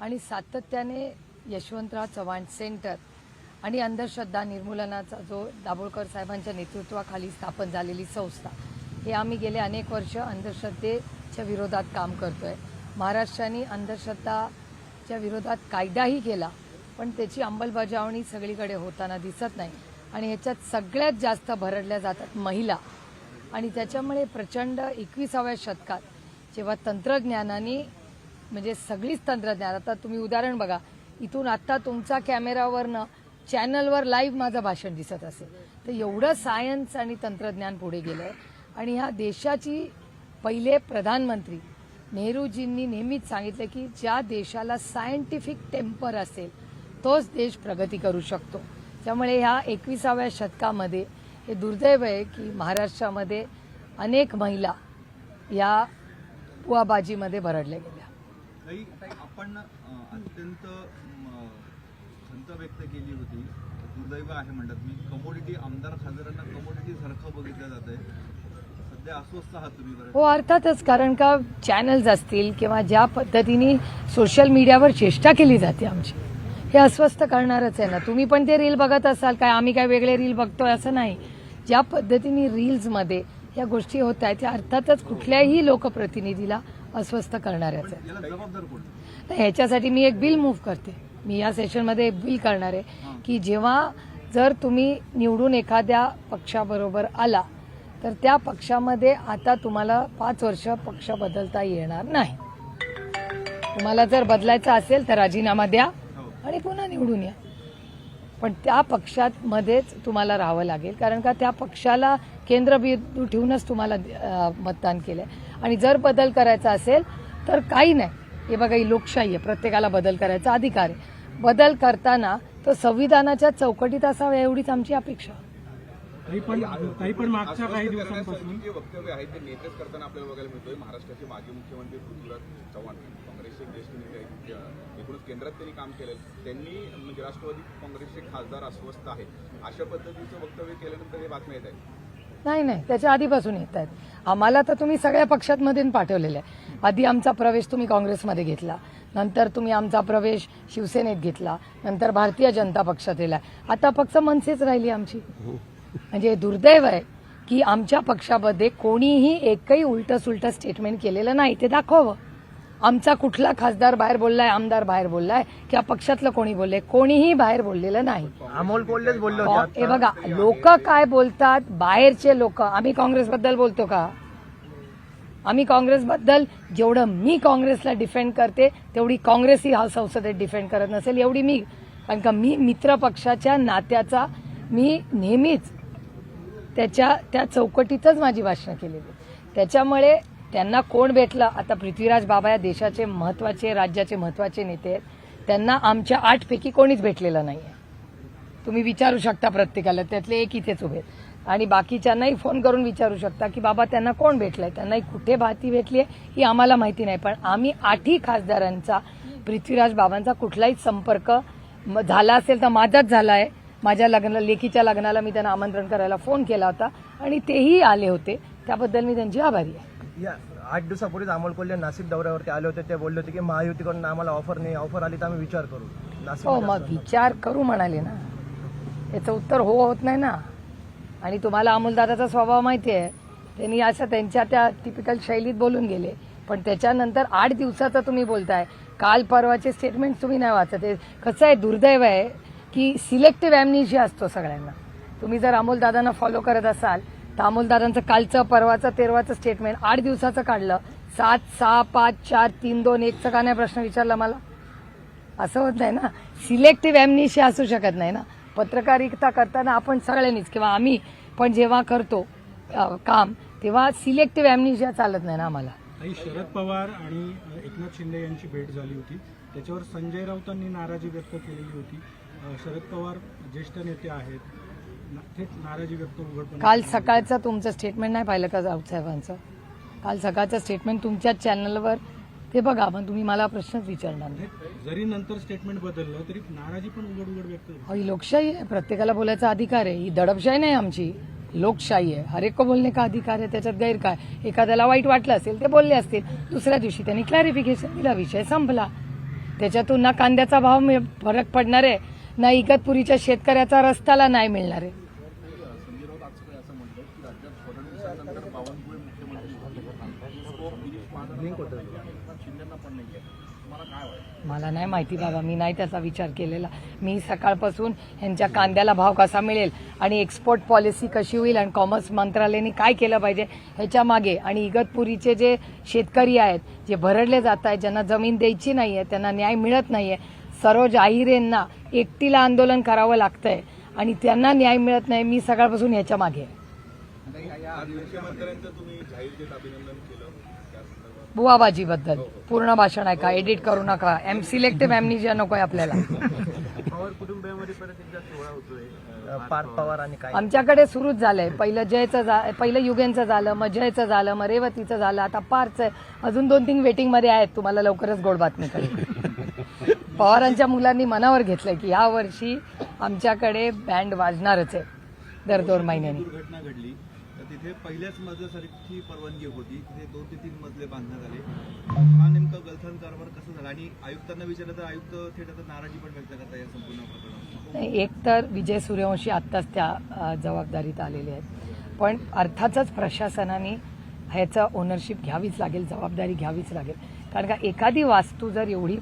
आणि सातत्याने यशवंतराव चव्हाण सेंटर आणि अंधश्रद्धा निर्मूलनाचा जो दाभोळकर साहेबांच्या नेतृत्वाखाली स्थापन झालेली संस्था, हे आम्ही गेले अनेक वर्ष अंधश्रद्धेच्या विरोधात काम करतोय. महाराष्ट्राने अंधश्रद्धाच्या विरोधात कायदाही केला, पण त्याची अंमलबजावणी सगळीकडे होताना दिसत नाही. आणि ह्याच्यात सगळ्यात जास्त भरडल्या जातात महिला. आणि त्याच्यामुळे प्रचंड 21व्या शतकात जेव्हा तंत्रज्ञानाने म्हणजे सगळीच तंत्रज्ञान, आता तुम्ही उदाहरण बघा, इथून आत्ता तुमचा कॅमेरावरनं चॅनलवर लाईव्ह माझं भाषण दिसत असेल, तर एवढं सायन्स आणि तंत्रज्ञान पुढे गेलं आहे. आणि ह्या देशाची पहिले प्रधानमंत्री नेहरूजींनी नेहमीच सांगितलं की ज्या देशाला सायंटिफिक टेम्पर असेल तोच देश प्रगती करू शकतो. त्यामुळे ह्या 21व्या शतकामध्ये हे दुर्दैव आहे की महाराष्ट्रामध्ये अनेक महिला या पुआबाजीमध्ये भरडल्या गेल्या. आपण अत्यंत खंत व्यक्त केली होती, दुर्दैव आहे म्हणतात मी, कमोडिटी आमदार खासदारांना कमोडिटी सारखं बघितलं जात आहे. सध्या अस्वस्थ आहात तुम्ही? हो, अर्थातच. कारण का चॅनल्स असतील किंवा ज्या पद्धतीने सोशल मीडियावर चेष्टा केली जाते आमची, हे अस्वस्थ करणारच आहे ना. तुम्ही पण ते रील बघत असाल काय, आम्ही काय वेगळे रील बघतोय असं नाही. ज्या पद्धतीने रील्समध्ये या गोष्टी होत आहेत त्या अर्थातच कुठल्याही लोकप्रतिनिधीला अस्वस्थ करणाऱ्याच आहे. ह्याच्यासाठी मी एक बिल मूव्ह करते. मी या सेशनमध्ये एक बिल करणार आहे की जेव्हा जर तुम्ही निवडून एखाद्या पक्षाबरोबर आला तर त्या पक्षामध्ये आता तुम्हाला 5 वर्ष पक्ष बदलता येणार नाही. तुम्हाला जर बदलायचं असेल तर राजीनामा द्या आणि पुन्हा निवडून या. पण त्या पक्षात मध्येच तुम्हाला राहावं लागेल, कारण का त्या पक्षाला केंद्रबिंदू ठेवूनच तुम्हाला मतदान केलंय. आणि जर बदल करायचा असेल तर काही नाही, हे बघा ही लोकशाही आहे, प्रत्येकाला बदल करायचा अधिकार आहे. बदल करताना तो संविधानाच्या चौकटीत असावा एवढीच आमची अपेक्षा. पण मागच्या काही दिवसांपासून जे वक्तव्य आहे ते नेतेच करताना आपल्याला बघायला मिळतोय. महाराष्ट्राचे माजी मुख्यमंत्री पृथ्वीराज चव्हाण काँग्रेसचे ज्येष्ठ नेते आहेत, एकूणच केंद्रात त्यांनी काम केलं. त्यांनी म्हणजे राष्ट्रवादी काँग्रेसचे खासदार अस्वस्थ आहेत अशा पद्धतीचं वक्तव्य केल्यानंतर हे बातम्या येत आहेत. नाही, त्याच्या आधीपासून येत आहेत. आम्हाला तर तुम्ही सगळ्या पक्षांमधून पाठवलेलं आहे. आधी आमचा प्रवेश तुम्ही काँग्रेसमध्ये घेतला, नंतर तुम्ही आमचा प्रवेश शिवसेनेत घेतला, नंतर भारतीय जनता पक्षात दिला, आता फक्त मनसेच राहिली आमची. म्हणजे दुर्दैव आहे की आमच्या पक्षामध्ये कोणीही एकही उलटं सुलटं स्टेटमेंट केलेलं नाही. ते दाखवावं. आमचा कुठला खासदार बाहेर बोललाय, आमदार बाहेर बोललाय किंवा पक्षातलं कोणी बोललंय, कोणीही बाहेर बोललेलं नाही. अमोल कोल्हेच बोलले होते. हे बघा लोक काय बोलतात, बाहेरचे लोक. आम्ही काँग्रेसबद्दल बोलतो का? आम्ही काँग्रेसबद्दल जेवढं मी काँग्रेसला डिफेंड करते तेवढी काँग्रेस ही संसदेत डिफेंड करत नसेल एवढी मी. कारण का मी मित्र पक्षाच्या नात्याचा मी नेहमीच त्या चौकटीतच माझी भाषणं केलेली. त्याच्यामुळे त्यांना कोण भेटलं, आता पृथ्वीराज बाबा या देशाचे महत्वाचे, राज्याचे महत्वाचे नेते आहेत, त्यांना आमच्या 8 पैकी कोणीच भेटलेलं नाही आहे. तुम्ही विचारू शकता प्रत्येकाला, त्यातले एक इथेच उभे आहेत. आणि बाकीच्यांनाही फोन करून विचारू शकता की बाबा त्यांना कोण भेटलंय, त्यांनाही कुठे भाती भेटली आहे ही आम्हाला माहिती नाही. पण आम्ही 8ही खासदारांचा पृथ्वीराज बाबांचा कुठलाही संपर्क झाला असेल तर माझाच झाला आहे. माझ्या लेकीच्या लग्नाला मी त्यांना आमंत्रण करायला फोन केला होता आणि तेही आले होते. त्याबद्दल मी त्यांची आभारी आहे. 8 दिवसापूर्वीच अमोल कोल्हे नाशिक दौऱ्यावरती आले होते. ते बोलले होते की महायुतीकडून आम्हाला ऑफर नाही, ऑफर आली तर आम्ही विचार करू. हो, मग विचार करू म्हणाले ना, याचं उत्तर हो होत नाही ना. आणि तुम्हाला अमोलदादाचा स्वभाव माहिती आहे, त्यांनी असं त्यांच्या त्या टिपिकल शैलीत बोलून गेले. पण त्याच्यानंतर 8 दिवसाचं तुम्ही बोलताय, काल परवाचे स्टेटमेंट तुम्ही नाही वाचत. कसं आहे, दुर्दैव आहे की सिलेक्टिव्ह ॲम्नेशिया असतो सगळ्यांना. तुम्ही जर अमोलदादांना फॉलो करत असाल तर अमोलदादांचं कालचं, परवाचं, 13वाचं स्टेटमेंट 8 दिवसाचं काढलं. 7, 6, 5, 4, 3, 2, 1चा का नाही प्रश्न विचारला मला? असं होत नाही ना. सिलेक्टिव्ह ॲम्नेशिया असू शकत नाही ना. पत्रकारिता करताना आपण सगळ्यांनीच किंवा आम्ही पण जेव्हा करतो काम तेव्हा सिलेक्टिव्ह ॲम्नेशिया चालत नाही ना आम्हाला. शरद पवार आणि एकनाथ शिंदे यांची भेट झाली होती, त्याच्यावर संजय राऊतांनी नाराजी व्यक्त केलेली होती. शरद पवार ज्येष्ठ नेते आहेत, थेट नाराजी व्यक्त उघडपणे. काल सकाळचं तुमचं स्टेटमेंट नाही पाहिलं का राऊत साहेबांचं? काल सकाळचं स्टेटमेंट तुमच्याच चॅनलवर ते बघा. मग तुम्ही मला प्रश्नच विचारणार नाही. जरी नंतर स्टेटमेंट बदललं तरी नाराजी पण उघड व्यक्त होती. ही लोकशाही आहे, प्रत्येकाला बोलायचा अधिकार आहे. ही दडपशाही नाही आमची, लोकशाही आहे. हर एक को बोलणे का अधिकार आहे, त्याच्यात गैर काय? एखाद्याला वाईट वाटलं असेल ते बोलले असतील, दुसऱ्या दिवशी त्यांनी क्लॅरिफिकेशन दिला, विषय संपला. त्याच्यातून ना कांद्याचा भाव फरक पडणार आहे, ना इगतपुरीच्या शेतकऱ्याचा रस्त्याला नाही मिळणार आहे. संजय राऊत आज सकाळी असं म्हटलं की राज्यात फडणवीसांनंतर बावनकुळे मुख्यमंत्री होते. स्कोप गिरीश महाजन शिंदेना पण नाहीये. तुम्हाला काय वाटतं? मला नाही माहिती बाबा, मी नाही त्याचा विचार केलेला. मी सकाळपासून ह्यांच्या कांद्याला भाव कसा मिळेल आणि एक्सपोर्ट पॉलिसी कशी होईल आणि कॉमर्स मंत्रालयाने काय केलं पाहिजे ह्याच्या मागे, आणि इगतपुरीचे जे शेतकरी आहेत, जे भरडले जात आहेत, ज्यांना जमीन द्यायची नाहीये, त्यांना न्याय मिळत नाहीये, सरोज आहिरेंना एकटीला आंदोलन करावं लागतंय आणि त्यांना न्याय मिळत नाही, मी सकाळपासून ह्याच्या मागे आहे. आज मुख्यमंत्र्यांचं तुम्ही जाहीर अभिनंदन केलं त्या संदर्भात बुवाबाजीबद्दल पूर्ण भाषण आहे का, एडिट करू नका, सिलेक्टिव्ह ॲम्नेशिया नकोय आपल्याला. पवार कुटुंबियामध्ये परत एकदा सोहळा होतोय, पार्थ पवार आणि काय आमच्याकडे सुरूच झालंय. पहिलं युगेंचं झालं, मग जयचं झालं, मग रेवतीचं झालं, आता पारचं आहे. अजून 2-3 वेटिंगमध्ये आहेत. तुम्हाला लवकरच गोड बातमी कळेल. पवारांच्या मुलांनी मनावर घेतलंय की या वर्षी आमच्याकडे बँड वाजणारच आहे दर 2 महिन्यांनी. दुर्घटना घडली तर तिथे पहिल्याच मजल्यासारखी परवानगी होती, तिथे 2 ते 3 मजले बांधण्यात आले. हा नेमका गलथान कारभार कसा झाला? आणि आयुक्तांना विचारलं तर आयुक्त थेट आता नाराजी पण व्यक्त करतात या संपूर्ण प्रकरणावर. एक तर विजय सूर्यवंशी आत्ताच त्या जबाबदारीत आलेले आहेत, पण अर्थातच प्रशासनाने ह्याचं ओनरशिप घ्यावीच लागेल, जबाबदारी घ्यावीच लागेल. कारण का एखादी वास्तू जर एवढी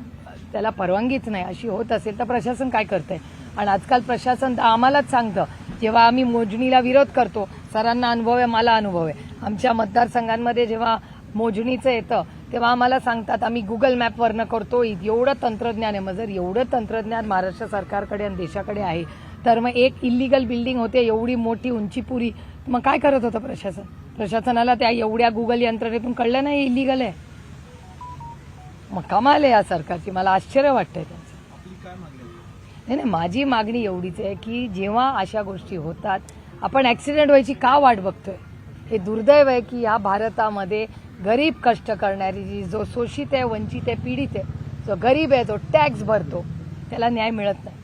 त्याला परवानगीच नाही अशी होत असेल तर प्रशासन काय करतंय? आणि आजकाल प्रशासन तर आम्हालाच सांगतं, जेव्हा आम्ही मोजणीला विरोध करतो, सरांना अनुभव आहे, मला अनुभव आहे, आमच्या मतदारसंघांमध्ये जेव्हा मोजणीचं येतं तेव्हा आम्हाला सांगतात आम्ही गुगल मॅपवरनं करतो. एवढं तंत्रज्ञान आहे. मग जर एवढं तंत्रज्ञान महाराष्ट्र सरकारकडे आणि देशाकडे आहे तर मग एक इल्लिगल बिल्डिंग होते एवढी मोठी उंचीपुरी, मग काय करत होतं प्रशासन? प्रशासनाला त्या एवढ्या गुगल यंत्रणेतून कळलं नाही इल्लिगल आहे. मग कमाल आहे या सरकारची, मला आश्चर्य वाटतंय त्यांचं. आपली काय मागणी आहे? नाही, माझी मागणी एवढीच आहे की जेव्हा अशा गोष्टी होतात आपण ॲक्सिडेंट व्हायची का वाट बघतोय? हे दुर्दैव आहे की या भारतामध्ये गरीब कष्ट करणारी जी जो शोषित आहे, वंचित आहे, पीडित आहे, जो गरीब आहे, जो टॅक्स भरतो, त्याला न्याय मिळत नाही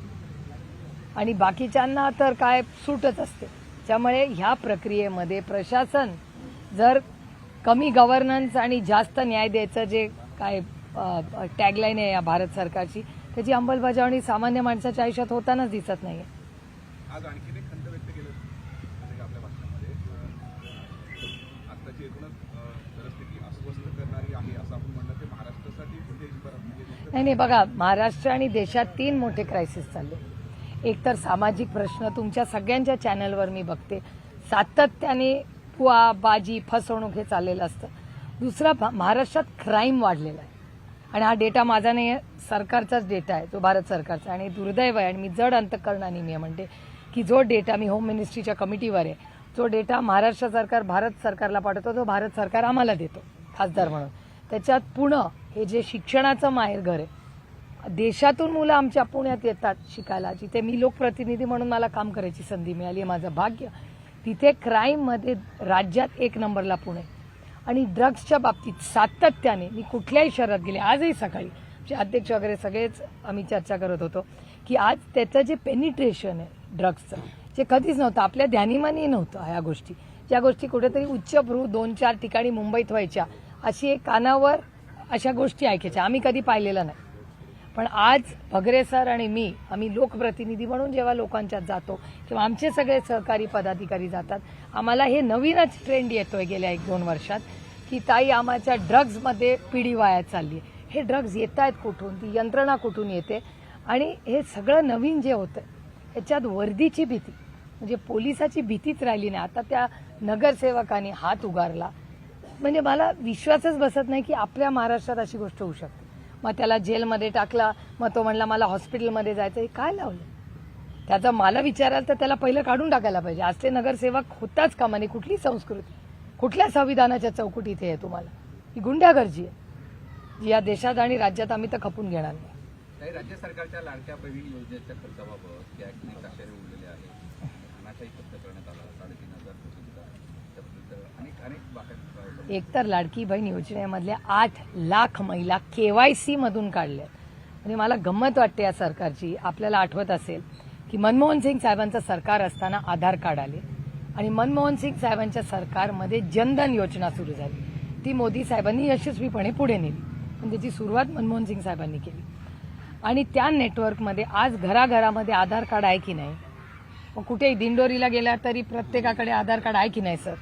आणि बाकीच्यांना तर काय सूटच असते. त्यामुळे ह्या प्रक्रियेमध्ये प्रशासन जर कमी गव्हर्नन्स आणि जास्त न्याय द्यायचं जे काय टॅगलाईन आहे या भारत सरकारची, त्याची अंमलबजावणी सामान्य माणसाच्या आयुष्यात होतानाच दिसत नाहीये. आज आणखीन एक खंत व्यक्त केलं आपल्या भाषणामध्ये, आताची एकूणच परिस्थिती अस्वस्थ करणारी आहे असं आपण म्हणलं, ते महाराष्ट्रासाठी नाही बघा, महाराष्ट्र आणि देशात 3 मोठे क्रायसिस चालले. एक तर सामाजिक प्रश्न, तुमच्या सगळ्यांच्या चॅनलवर मी बघते सातत्याने पुआ बाजी फसवणूक हे चाललेलं असतं. दुसरा, महाराष्ट्रात क्राईम वाढलेला आहे आणि हा डेटा माझा नाही आहे, सरकारचाच डेटा आहे, तो भारत सरकारचा. आणि दुर्दैव आहे आणि मी जड अंतःकरणाने मी म्हणते की जो डेटा मी होम मिनिस्ट्रीच्या कमिटीवर आहे, जो डेटा महाराष्ट्र सरकार भारत सरकारला पाठवतो, तो भारत सरकार आम्हाला देतो खासदार म्हणून. त्याच्यात पुणे हे जे शिक्षणाचं माहेरघर आहे, देशातून मुलं आमच्या पुण्यात येतात शिकायला, जिथे मी लोकप्रतिनिधी म्हणून मला काम करायची संधी मिळाली, माझं भाग्य. तिथे क्राईममध्ये राज्यात 1 नंबरला पुणे. आणि ड्रग्सच्या बाबतीत सातत्याने मी कुठल्याही शहरात गेले, आजही सकाळी जे अध्यक्ष वगैरे सगळेच आम्ही चर्चा करत होतो की आज त्याचं जे पेनिट्रेशन आहे ड्रग्सचं, जे कधीच नव्हतं, आपल्या ध्यानीमानी नव्हतं. ह्या गोष्टी, ज्या गोष्टी कुठेतरी उच्चभ्रू 2-4 ठिकाणी मुंबईत व्हायच्या, अशी एक कानावर अशा गोष्टी ऐकायच्या, आम्ही कधी पाहिलेलं नाही. पण आज भगरे सर आणि मी, आम्ही लोकप्रतिनिधी म्हणून जेव्हा लोकांच्यात जातो किंवा आमचे सगळे सहकारी पदाधिकारी जातात, आम्हाला हे नवीनच ट्रेंड येतोय गेल्या 1-2 वर्षात की ताई आम्हाच्या ड्रग्जमध्ये पिढी वाया चालली आहे. हे ड्रग्ज येत आहेत कुठून, ती यंत्रणा कुठून येते, आणि हे सगळं नवीन जे होतं याच्यात वर्दीची भीती, म्हणजे पोलिसाची भीतीच राहिली नाही. आता त्या नगरसेवकाने हात उगारला, म्हणजे मला विश्वासच बसत नाही की आपल्या महाराष्ट्रात अशी गोष्ट होऊ शकते. मग त्याला जेलमध्ये टाकला, मग तो म्हणला मला हॉस्पिटलमध्ये जायचं. हे काय लावलं? त्याचा मला विचाराल तर त्याला पहिलं काढून टाकायला पाहिजे. आज ते नगरसेवक होताच का म्हणे? कुठली संस्कृती, कुठल्या संविधानाच्या चौकटीत आहे तुम्हाला? ही गुंडागर्जी आहे जी या देशात आणि राज्यात आम्ही तर खपून घेणार नाही. काही राज्य सरकारच्या लाडक्या बहीण योजनेच्या खर्चाबाबत त्या निकषाने उरलेल्या आहेत. अनाठाई खर्च करण्यात आला 3,500 कोटींचा, अनेक एक तर लाडकी बहीण योजनेमधल्या 8 लाख महिला KYC मधून काढल्या. म्हणजे मला गंमत वाटते या सरकारची. आपल्याला आठवत असेल की मनमोहन सिंग साहेबांचं सरकार असताना आधार कार्ड आले आणि मनमोहन सिंग साहेबांच्या सरकारमध्ये जनधन योजना सुरू झाली. ती मोदी साहेबांनी यशस्वीपणे पुढे नेली, पण त्याची सुरुवात मनमोहन सिंग साहेबांनी केली. आणि त्या नेटवर्कमध्ये आज घराघरामध्ये आधार कार्ड आहे की नाही, मग कुठेही दिंडोरीला गेला तरी प्रत्येकाकडे आधार कार्ड आहे की नाही सर,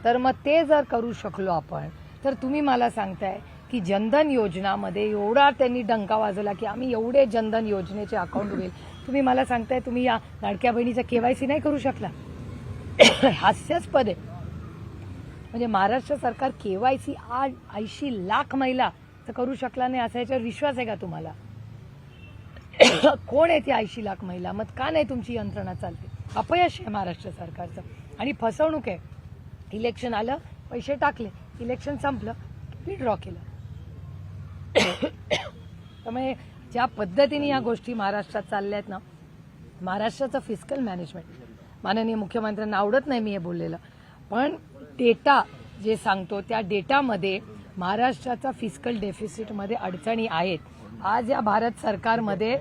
तर मग ते जर करू शकलो आपण, तर तुम्ही मला सांगताय की जनधन योजनामध्ये एवढा त्यांनी डंका वाजवला की आम्ही एवढे जनधन योजनेचे अकाउंट उघडेल, तुम्ही मला सांगताय तुम्ही या लाडक्या बहिणीचा KYC नाही करू शकला. हास्यास्पद आहे. म्हणजे महाराष्ट्र सरकार KYC 80 लाख महिला तर करू शकला नाही असा याच्यावर विश्वास आहे का तुम्हाला? कोण आहे ती 80 लाख महिला? मग का नाही तुमची यंत्रणा चालते? अपयश आहे महाराष्ट्र सरकारचं आणि फसवणूक आहे. इलेक्शन आलं, पैसे टाकले, इलेक्शन संपलं, विड्रॉ केलं. त्यामुळे ज्या पद्धतीने या गोष्टी महाराष्ट्रात चालल्या आहेत ना, महाराष्ट्राचं फिस्कल मॅनेजमेंट माननीय मुख्यमंत्र्यांना आवडत नाही मी हे बोललेलं, पण डेटा जे सांगतो त्या डेटामध्ये महाराष्ट्राचा फिस्कल डेफिसिटमध्ये अडचणी आहेत. आज या भारत सरकारमध्ये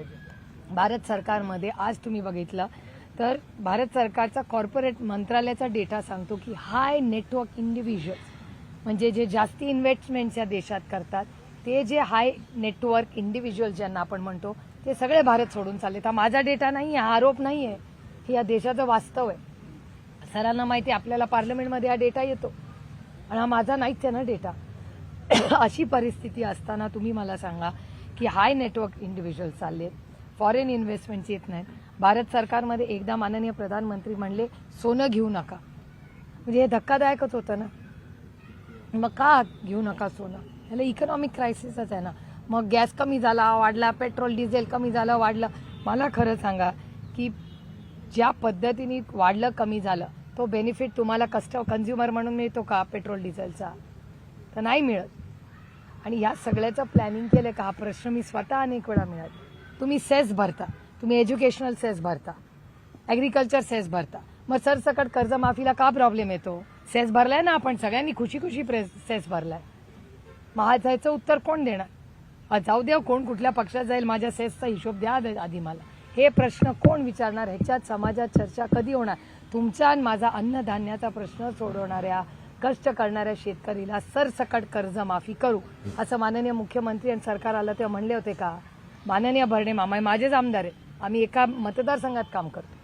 आज तुम्ही बघितलं तर भारत सरकारचा कॉर्पोरेट मंत्रालयाचा डेटा सांगतो की हाय नेटवर्क इंडिव्हिज्युअल्स म्हणजे जे जास्ती इन्व्हेस्टमेंट्स या देशात करतात ते जे हाय नेटवर्क इंडिव्हिज्युअल ज्यांना आपण म्हणतो ते सगळे भारत सोडून चालले. हा माझा डेटा नाही आहे, हा आरोप नाही आहे, हे या देशाचं वास्तव आहे. सरांना माहिती आहे, आपल्याला पार्लमेंटमध्ये हा डेटा येतो आणि हा माझा नाहीच आहे ना डेटा. अशी परिस्थिती असताना तुम्ही मला सांगा की हाय नेटवर्क इंडिव्हिज्युअल चालले, फॉरेन इन्व्हेस्टमेंट्स येत नाहीत. भारत सरकारमध्ये एकदा माननीय प्रधानमंत्री म्हणले सोनं घेऊ नका, म्हणजे हे धक्कादायकच होतं ना. मग का घेऊ नका सोनं? याला इकॉनॉमिक क्रायसिसच आहे ना. मग गॅस कमी झाला वाढला, पेट्रोल डिझेल कमी झालं वाढलं. मला खरं सांगा की ज्या पद्धतीने वाढलं कमी झालं तो बेनिफिट तुम्हाला कन्झ्युमर म्हणून मिळतो का पेट्रोल डिझेलचा? तर नाही मिळत. आणि या सगळ्याचं प्लॅनिंग केलं का हा प्रश्न मी स्वतः अनेक वेळा मिळाला. तुम्ही सेस भरता, तुम्ही एज्युकेशनल सेस भरता, ॲग्रिकल्चर सेस भरता, मग सरसकट कर्जमाफीला का प्रॉब्लेम येतो? सेस भरलाय ना आपण सगळ्यांनी खुशी सेस भरलाय. महाजायचं उत्तर कोण देणार? जाऊ द्या कोण कुठल्या पक्षात जाईल, माझ्या सेसचा हिशोब द्या आधी मला. हे प्रश्न कोण विचारणार? ह्याच्यात समाजात चर्चा कधी होणार? तुमचा आणि माझा अन्नधान्याचा प्रश्न सोडवणाऱ्या कष्ट करणाऱ्या शेतकरीला सरसकट कर्जमाफी करू असं माननीय मुख्यमंत्री आणि सरकार आलं तेव्हा म्हणले होते का? माननीय भरणे मामा माझेच आमदार आहेत, आम्ही एका मतदारसंघात काम करतो,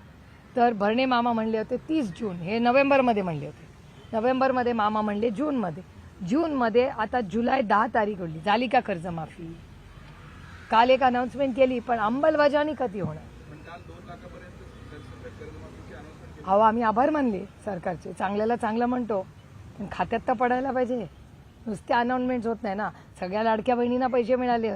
तर भरणे मामा म्हणले होते 30 जून, हे नोव्हेंबरमध्ये म्हणले होते. नोव्हेंबरमध्ये मामा म्हणले जूनमध्ये आता जुलै 10 तारीख होली, झाली का कर्जमाफी? काल एक अनाऊन्समेंट केली, पण अंमलबजावणी कधी होणार? अहो आम्ही आभार मानले सरकारचे, चांगल्याला चांगलं म्हणतो, पण खात्यात तर पडायला पाहिजे. नुसते अनाऊन्समेंट होत नाही ना. सगळ्या लाडक्या बहिणींना पैसे मिळाले,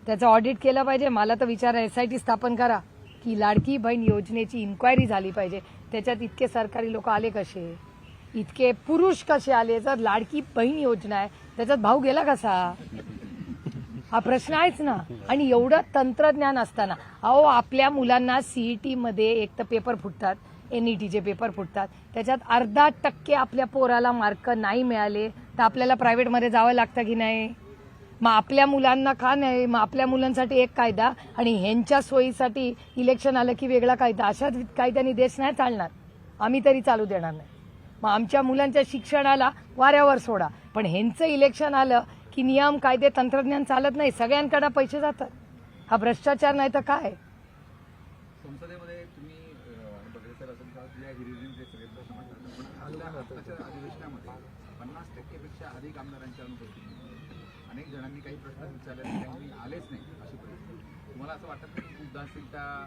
त्याचं ऑडिट केलं पाहिजे. मला तर विचार SIT स्थापन करा की लाडकी बहीण योजनेची इन्क्वायरी झाली पाहिजे. त्याच्यात इतके सरकारी लोक आले कसे, इतके पुरुष कसे आले? जर लाडकी बहीण योजना आहे त्याच्यात भाव गेला कसा? हा प्रश्न आहेच ना. आणि एवढं तंत्रज्ञान असताना अहो आपल्या मुलांना CET मध्ये एक तर पेपर फुटतात, NETचे पेपर फुटतात, त्याच्यात 0.5% आपल्या पोराला मार्क नाही मिळाले तर आपल्याला प्रायव्हेटमध्ये जावं लागतं की नाही? मग आपल्या मुलांना का नाही? मग आपल्या मुलांसाठी एक कायदा आणि ह्यांच्या सोयीसाठी इलेक्शन आलं की वेगळा कायदा. अशाच कायद्याने देश नाही चालणार, आम्ही तरी चालू देणार नाही. मग आमच्या मुलांच्या शिक्षणाला वाऱ्यावर सोडा, पण ह्यांचं इलेक्शन आलं की नियम कायदे तंत्रज्ञान चालत नाही, सगळ्यांकडे पैसे जातात. हा भ्रष्टाचार नाही तर काय? संसदेमध्ये तुम्ही बघितलं तर असं या हिरिरींचे सगळे प्रश्न मांडतात, पण आताच्या अधिवेशनामध्ये 50% पेक्षा अधिक आमदारांच्या अनुपस्थिती, अनेक जणांनी काही प्रश्न विचारले त्यांनी आलेच नाही अशी परिस्थिती. तुम्हाला असं वाटत नाही की उदासीनता?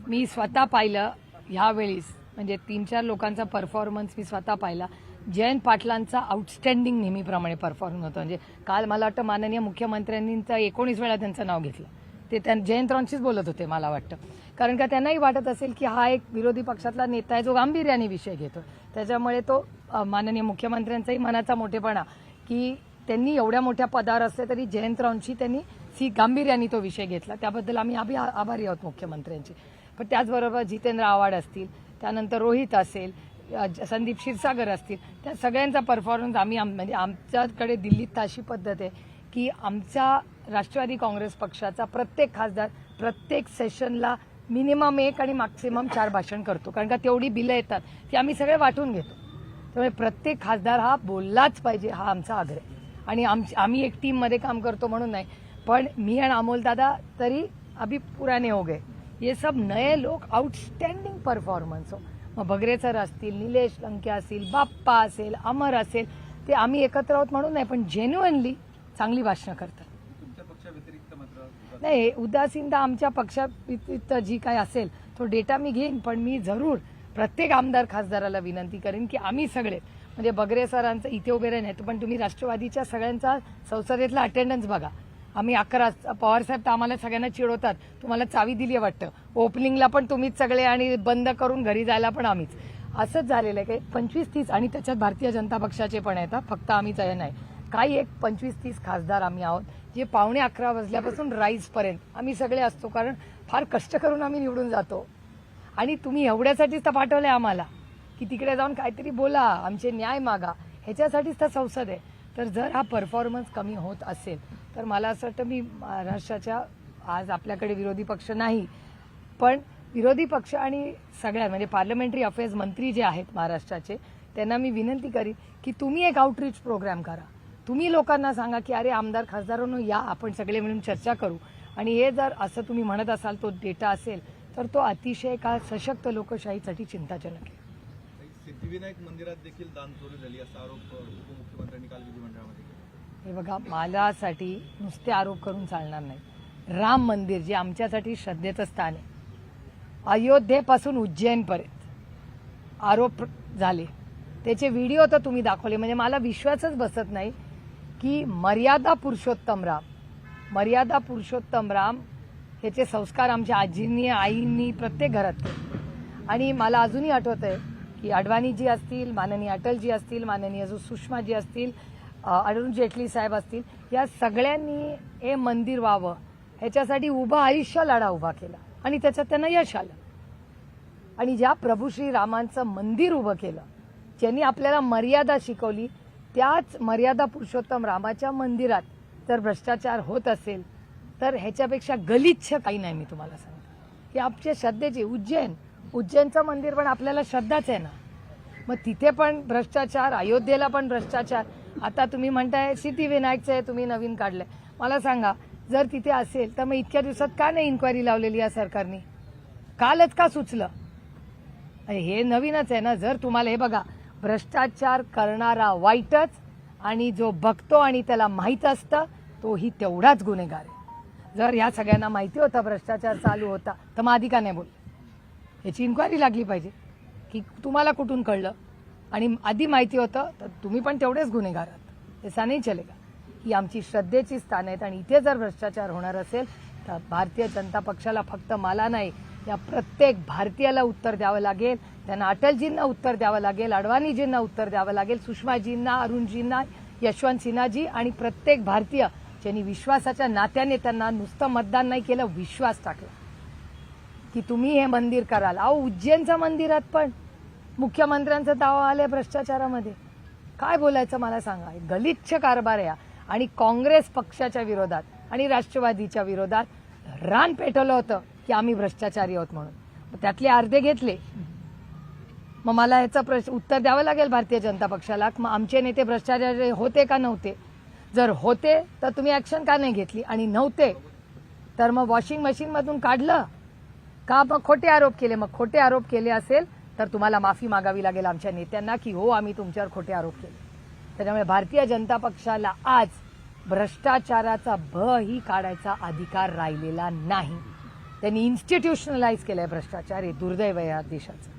मी स्वतः पाहिलं ह्यावेळीस, म्हणजे 3-4 लोकांचा परफॉर्मन्स मी स्वतः पाहिला. जयंत पाटलांचा आउटस्टँडिंग नेहमीप्रमाणे परफॉर्मन्स होतं. म्हणजे काल मला वाटतं माननीय मुख्यमंत्र्यांनी 19 वेळा त्यांचं नाव घेतलं. ते जयंतरावांशीच बोलत होते मला वाटतं, कारण का त्यांनाही वाटत असेल की हा एक विरोधी पक्षातला नेता आहे जो गांभीर्याने विषय घेतो. त्याच्यामुळे तो माननीय मुख्यमंत्र्यांचाही मनाचा मोठेपणा की त्यांनी एवढ्या मोठ्या पदावर असले तरी जयंतरावांशी त्यांनी गांभीर्याने तो विषय घेतला. त्याबद्दल आम्ही आभारी आहोत मुख्यमंत्र्यांचे. पण त्याचबरोबर जितेंद्र आव्हाड असतील, त्यानंतर रोहित असेल, संदीप क्षीरसागर असतील, त्या सगळ्यांचा परफॉर्मन्स म्हणजे आमच्याकडे दिल्लीत अशी पद्धत आहे की आमच्या राष्ट्रवादी काँग्रेस पक्षाचा प्रत्येक खासदार प्रत्येक सेशनला मिनिमम 1 आणि मॅक्सिमम 4 भाषण करतो, कारण का तेवढी बिलं येतात ती आम्ही सगळे वाटून घेतो. त्यामुळे प्रत्येक खासदार हा बोललाच पाहिजे, हा आमचा आग्रह आहे. आणि आम्ही एक टीममध्ये काम करतो म्हणून नाही, पण मी आणि अमोल दादा तरी अभी पुराने हो गए. ये सब नए लोग आउटस्टँडिंग परफॉर्मन्स हो. मग बगरे सर असतील, निलेश लंके असतील, बाप्पा असेल, अमर असेल, ते आम्ही एकत्र आहोत म्हणून नाही, पण जेन्युअनली चांगली भाषणं करतात. तुमच्या पक्षाव्यतिरिक्त मात्र नाही, उदासीनता आमच्या पक्षाव्यतिरिक्त जी काय असेल तो डेटा मी घेईन, पण मी जरूर प्रत्येक आमदार खासदाराला विनंती करेन की आम्ही सगळे म्हणजे बगरे सरांचं इथे वगैरे नाही, पण तुम्ही राष्ट्रवादीच्या सगळ्यांचा संसदेतला अटेंडन्स बघा. आम्ही 11 पवारसाहेब तर आम्हाला सगळ्यांना चिडवतात, तुम्हाला चावी दिली वाटतं, ओपनिंगला पण तुम्हीच सगळे आणि बंद करून घरी जायला पण आम्हीच. असंच झालेलं आहे काही 25-30 आणि त्याच्यात भारतीय जनता पक्षाचे पण आहेत, फक्त आम्हीच आहे नाही. काही एक 25-30 खासदार आम्ही आहोत जे 11:15 वाजल्यापासून राईजपर्यंत आम्ही सगळे असतो, कारण फार कष्ट करून आम्ही निवडून जातो. आणि तुम्ही एवढ्यासाठीच तर पाठवलंय आम्हाला की तिकडे जाऊन काहीतरी बोला, आमचे न्याय मागा, ह्याच्यासाठीच तर संसद आहे. तर जर हा परफॉर्मन्स कमी होत असेल तर मला असं वाटतं मी महाराष्ट्राच्या आज आपल्याकडे विरोधी पक्ष नाही, पण विरोधी पक्ष आणि सगळ्या म्हणजे पार्लमेंटरी अफेअर्स मंत्री जे आहेत महाराष्ट्राचे त्यांना मी विनंती करीन की तुम्ही एक आउटरीच प्रोग्राम करा. तुम्ही लोकांना सांगा की अरे आमदार खासदारांनो या, आपण सगळे मिळून चर्चा करू. आणि हे जर असं तुम्ही म्हणत असाल तो डेटा असेल तर तो अतिशय का सशक्त लोकशाहीसाठी चिंताजनक आहे. सिद्धिविनायक मंदिरात देखील दान चोरी झाली असा आरोप उपमुख्यमंत्र्यांनी काल विधिमंडळामध्ये केला. हे बघा, माझ्यासाठी नुसते आरोप करून चालणार नाही. राम मंदिर जे आमच्यासाठी श्रद्धेचं स्थान आहे, अयोध्येपासून उज्जैनपर्यंत आरोप झाले, त्याचे व्हिडिओ तर तुम्ही दाखवले, म्हणजे मला विश्वासच बसत नाही की मर्यादा पुरुषोत्तम राम ह्याचे संस्कार आमच्या आजींनी आईंनी प्रत्येक घरात केले. आणि मला अजूनही आठवत आहे की अडवाणीजी असतील, माननीय अटलजी असतील, माननीय सुषमाजी असतील, अरुण जेटली साहेब असतील, या सगळ्यांनी हे मंदिर व्हावं ह्याच्यासाठी उभं आयुष्य लढा उभा केला आणि त्याच्यात त्यांना यश आलं. आणि ज्या प्रभू श्रीरामांचं मंदिर उभं केलं, ज्यांनी आपल्याला मर्यादा शिकवली, त्याच मर्यादा पुरुषोत्तम रामाच्या मंदिरात जर भ्रष्टाचार होत असेल तर ह्याच्यापेक्षा गलिच्छ काही नाही. मी तुम्हाला सांगते की आमच्या श्रद्धेची उज्जैनचं मंदिर पण आपल्याला श्रद्धाच आहे ना, मग तिथे पण भ्रष्टाचार, अयोध्येला पण भ्रष्टाचार. आता तुम्ही म्हणताय सिद्धिविनायकचं आहे तुम्ही नवीन काढलंय, मला सांगा जर तिथे असेल तर मग इतक्या दिवसात का नाही इन्क्वायरी लावलेली या सरकारने? कालच का सुचलं? हे नवीनच आहे ना. जर तुम्हाला हे बघा, भ्रष्टाचार करणारा वाईटच आणि जो बघतो आणि त्याला माहीत असतं तोही तेवढाच गुन्हेगार आहे. जर या सगळ्यांना माहिती होता भ्रष्टाचार चालू होता तर मग आधी का नाही बोलले? याची इन्क्वायरी लागली पाहिजे की तुम्हाला कुठून कळलं आणि आधी माहिती होतं तर तुम्ही पण तेवढेच गुन्हेगार आहात. ऐसा नाही चलेगा. ही आमची श्रद्धेची स्थान आहेत आणि इथे जर भ्रष्टाचार होणार असेल तर भारतीय जनता पक्षाला, फक्त मला नाही, या प्रत्येक भारतीयाला उत्तर द्यावं लागेल. त्यांना अटलजींना उत्तर द्यावं लागेल, अडवाणीजींना उत्तर द्यावं लागेल, सुषमाजींना, अरुणजींना, यशवंत सिन्हाजी आणि प्रत्येक भारतीय ज्यांनी विश्वासाच्या नात्याने त्यांना नुसतं मतदान नाही केलं, विश्वास टाकला की तुम्ही हे मंदिर कराल. अहो, उज्जैनच्या मंदिरात पण मुख्यमंत्र्यांचा दावा आलाय भ्रष्टाचारामध्ये. काय बोलायचं मला सांगा. गलिच्छ कारभार आहे आणि काँग्रेस पक्षाच्या विरोधात आणि राष्ट्रवादीच्या विरोधात रान पेटवलं होतं की आम्ही भ्रष्टाचारी आहोत म्हणून. त्यातले अर्धे घेतले. मग मला ह्याचं उत्तर द्यावं लागेल भारतीय जनता पक्षाला. मग आमचे नेते भ्रष्टाचारी होते का नव्हते? जर होते तर तुम्ही ऍक्शन का नाही घेतली, आणि नव्हते तर मग वॉशिंग मशीनमधून काढलं का? मग खोटे आरोप केले. मग खोटे आरोप केले असेल तर तुम्हाला माफी मागावी लागेल आमच्या नेत्यांना की हो आम्ही तुमच्यावर खोटे आरोप केले. त्याच्यामुळे भारतीय जनता पक्षाला आज भ्रष्टाचाराचा ही काढायचा अधिकार राहिलेला नाही. त्यांनी इन्स्टिट्यूशनलाइज केलाय भ्रष्टाचार. हे दुर्दैव आहे या देशाचं.